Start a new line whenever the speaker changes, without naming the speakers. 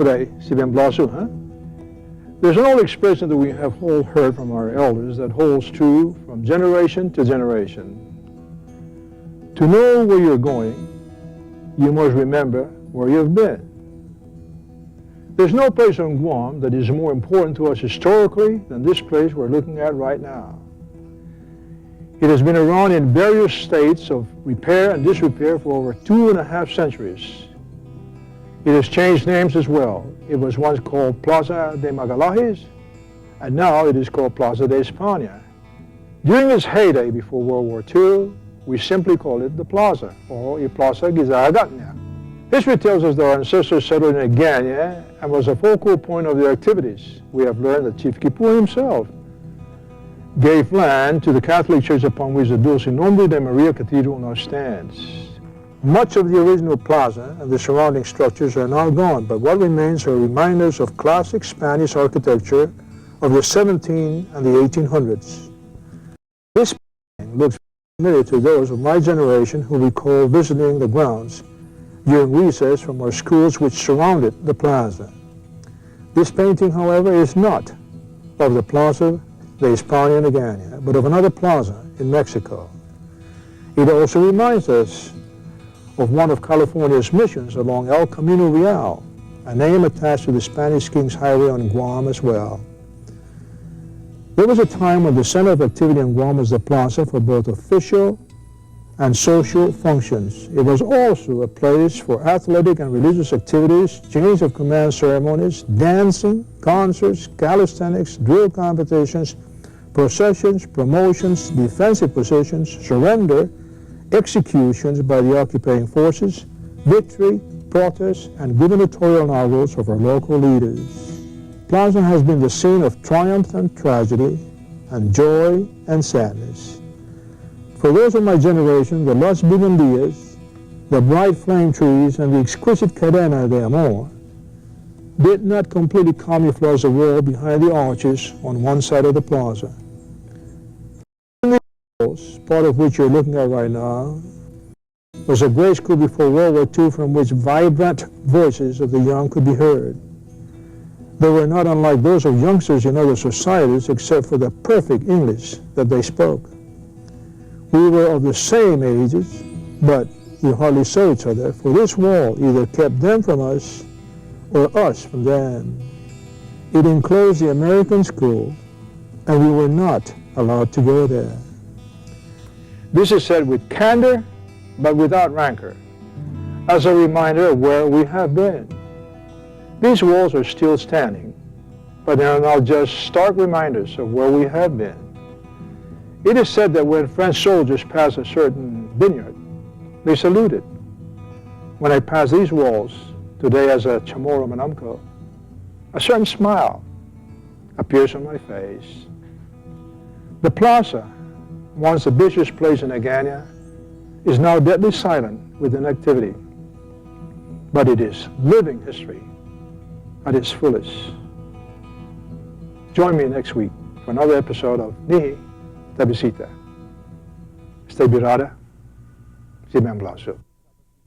Kapre, si Ben Blaz, huh? There's an old expression that we have all heard from our elders that holds true from generation to generation. To know where you're going, you must remember where you've been. There's no place on Guam that is more important to us historically than this place we're looking at right now. It has been around in various states of repair and disrepair for over 2.5 centuries. It has changed names as well. It was once called Plaza de Magalhaes, and now it is called Plaza de España. During its heyday before World War II, we simply called it the Plaza, or I Plaza Gizagatnya. History tells us that our ancestors settled in Agania and was a focal point of their activities. We have learned that Chief Kippur himself gave land to the Catholic Church upon which the Dulce Nombre de Maria Cathedral now stands. Much of the original plaza and the surrounding structures are now gone, but what remains are reminders of classic Spanish architecture of the 17 and the 1800s. This building looks familiar to those of my generation who recall visiting the grounds during recess from our schools which surrounded the plaza. This painting, however, is not of the Plaza de España in Agania, but of another plaza in Mexico. It also reminds us of one of California's missions along El Camino Real, a name attached to the Spanish King's Highway on Guam as well. There was a time when the center of activity in Guam was the plaza for both official and social functions. It was also a place for athletic and religious activities, change of command ceremonies, dancing, concerts, calisthenics, drill competitions, processions, promotions, defensive positions, surrender, executions by the occupying forces, victory, protests, and gubernatorial inaugurals of our local leaders. Plaza has been the scene of triumph and tragedy, and joy and sadness. For those of my generation, the Las Bugandillas, the bright flame trees, and the exquisite cadena de amor did not completely camouflage the wall behind the arches on one side of the plaza. Part of which you're looking at right now was a grade school before World War II from which vibrant voices of the young could be heard. They were not unlike those of youngsters in other societies except for the perfect English that they spoke. We were of the same ages, but we hardly saw each other, for this wall either kept them from us or us from them. It enclosed the American school, and we were not allowed to go there. This is said with candor, but without rancor, as a reminder of where we have been. These walls are still standing, but they are now just stark reminders of where we have been. It is said that when French soldiers passed a certain vineyard, they saluted. When I pass these walls today as a Chamorro Manamco, a certain smile appears on my face. The plaza, once the busiest place in Agania, is now deadly silent with inactivity. But it is living history at its fullest. Join me next week for another episode of Nihi, Bisita. Stay birada, si Ben Blaz.